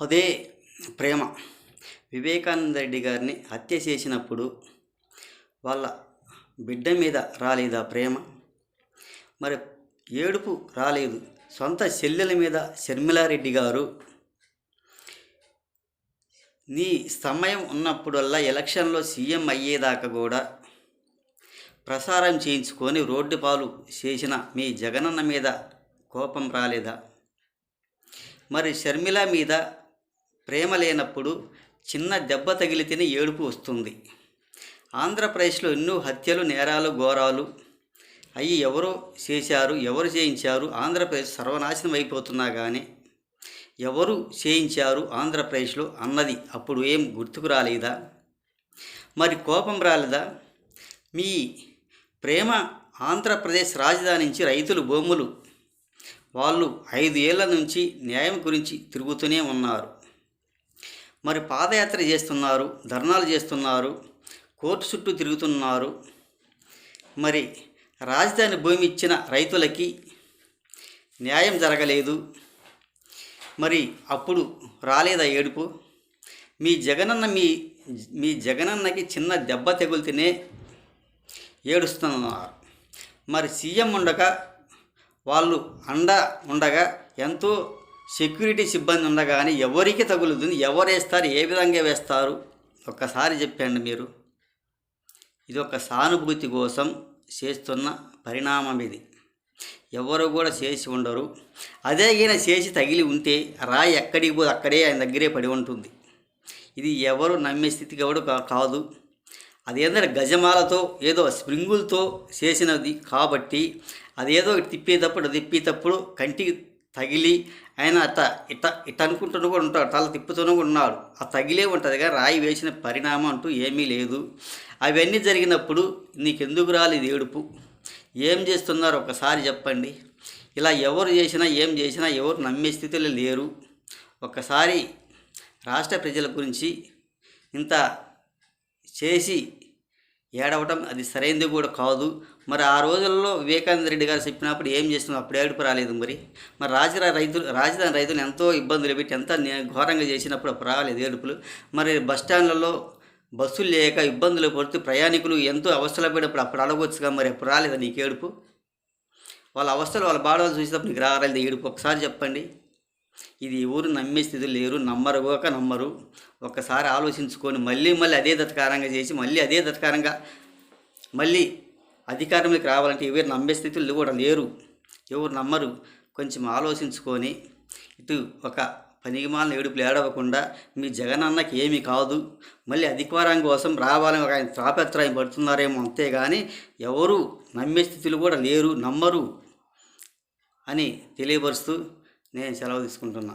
అదే ప్రేమ. వివేకానంద రెడ్డి గారిని హత్య చేసినప్పుడు వాళ్ళ బిడ్డ మీద రాలేదా ప్రేమ? మరి ఏడుపు రాలేదు. సొంత చెల్లెల మీద షర్మిలారెడ్డి గారు నీ సమయం ఉన్నప్పుడల్లా ఎలక్షన్లో సీఎం అయ్యేదాకా కూడా ప్రసారం చేయించుకొని రోడ్డు పాలు చేసిన మీ జగనన్న మీద కోపం రాలేదా? మరి షర్మిల మీద ప్రేమ లేనప్పుడు చిన్న దెబ్బ తగిలితేనే ఏడుపు వస్తుంది. ఆంధ్రప్రదేశ్లో ఎన్నో హత్యలు, నేరాలు, ఘోరాలు అయ్యి ఎవరు చేశారు, ఎవరు చేయించారు? ఆంధ్రప్రదేశ్ సర్వనాశనం అయిపోతున్నా కానీ ఎవరు చేయించారు ఆంధ్రప్రదేశ్లో అన్నది అప్పుడు ఏం గుర్తుకు రాలేదా? మరి కోపం రాలేదా? మీ ప్రేమ ఆంధ్రప్రదేశ్ రాజధాని నుంచి రైతులు భూములు వాళ్ళు 5 ఏళ్ల నుంచి న్యాయం గురించి తిరుగుతూనే ఉన్నారు. మరి పాదయాత్ర చేస్తున్నారు, ధర్నాలు చేస్తున్నారు, కోర్టు చుట్టూ తిరుగుతున్నారు. మరి రాజధాని భూమి ఇచ్చిన రైతులకి న్యాయం జరగలేదు. మరి అప్పుడు రాలేదా ఏడుపు? మీ జగనన్నకి చిన్న దెబ్బ తగులుతూనే ఏడుస్తున్నారు. మరి సీఎం ఉండగా వాళ్ళు ఉండగా ఎంతో సెక్యూరిటీ సిబ్బంది ఉండగానే ఎవరికి తగులుతుంది? ఎవరు వేస్తారు? ఏ విధంగా వేస్తారు? ఒక్కసారి చెప్పండి మీరు. ఇది ఒక సానుభూతి కోసం చేస్తున్న పరిణామం. ఇది ఎవరు కూడా చేసి ఉండరు. అదే ఈయన చేసి తగిలి ఉంటే రాయి ఎక్కడికి పోదు అక్కడే ఆయన దగ్గరే పడి ఉంటుంది. ఇది ఎవరు నమ్మే స్థితికి ఎవడు కాదు. అదేంటంటే గజమాలతో ఏదో స్ప్రింగులతో చేసినది కాబట్టి అదేదో తిప్పేటప్పుడు కంటికి తగిలి ఆయన ఇట్ట అనుకుంటూ కూడా ఉంటాడు, తల తిప్పుతూనే ఉన్నాడు. ఆ తగిలే ఉంటుంది కానీ రాయి వేసిన పరిణామం అంటూ ఏమీ లేదు. అవన్నీ జరిగినప్పుడు నీకెందుకు రాలేదు ఏడుపు? ఏం చేస్తున్నారు ఒకసారి చెప్పండి. ఇలా ఎవరు చేసినా ఏం చేసినా ఎవరు నమ్మే స్థితిలో లేరు. ఒక్కసారి రాష్ట్ర ప్రజల గురించి ఇంత చేసి ఏడవటం అది సరైనది కూడా కాదు. మరి ఆ రోజుల్లో వివేకానంద రెడ్డి గారు చెప్పినప్పుడు ఏం చేస్తున్నారు? అప్పుడు ఏడుపు రాలేదు. మరి రాజధాని రైతులు ఎంతో ఇబ్బందులు పెట్టి ఎంత ఘోరంగా చేసినప్పుడు అప్పుడు రాలేదు ఏడుపులు. మరి బస్టాండ్లలో బస్సులు లేక ఇబ్బందులు పడుతూ ప్రయాణికులు ఎంతో అవస్థలు పడినప్పుడు అప్పుడు అడగొచ్చుగా. మరి అప్పుడు రాలేదా నీకు ఏడుపు? వాళ్ళ అవస్థలు వాళ్ళ బాధలు చూసినప్పుడు నీకు రాలేదు ఏడుపు? ఒకసారి చెప్పండి. ఇది ఎవరు నమ్మే స్థితిలో లేరు. నమ్మరు. ఒక్కసారి ఆలోచించుకొని మళ్ళీ అదే దత్కారంగా చేసి మళ్ళీ అధికారంలోకి రావాలంటే ఎవరు నమ్మే స్థితిలో కూడా లేరు. ఎవరు నమ్మరు. కొంచెం ఆలోచించుకొని ఇటు ఒక పనికిమాలిన ఏడుపులు ఏడవకుండా మీ జగనన్నకి ఏమీ కాదు, మళ్ళీ అధికారం కోసం రావాలని ఒక ఆయన తాపత్రయం పడుతున్నారేమో, అంతేగాని ఎవరు నమ్మే స్థితిలో కూడా లేరు, నమ్మరు అని తెలియపరుస్తూ నేను సెలవు తీసుకుంటున్నా.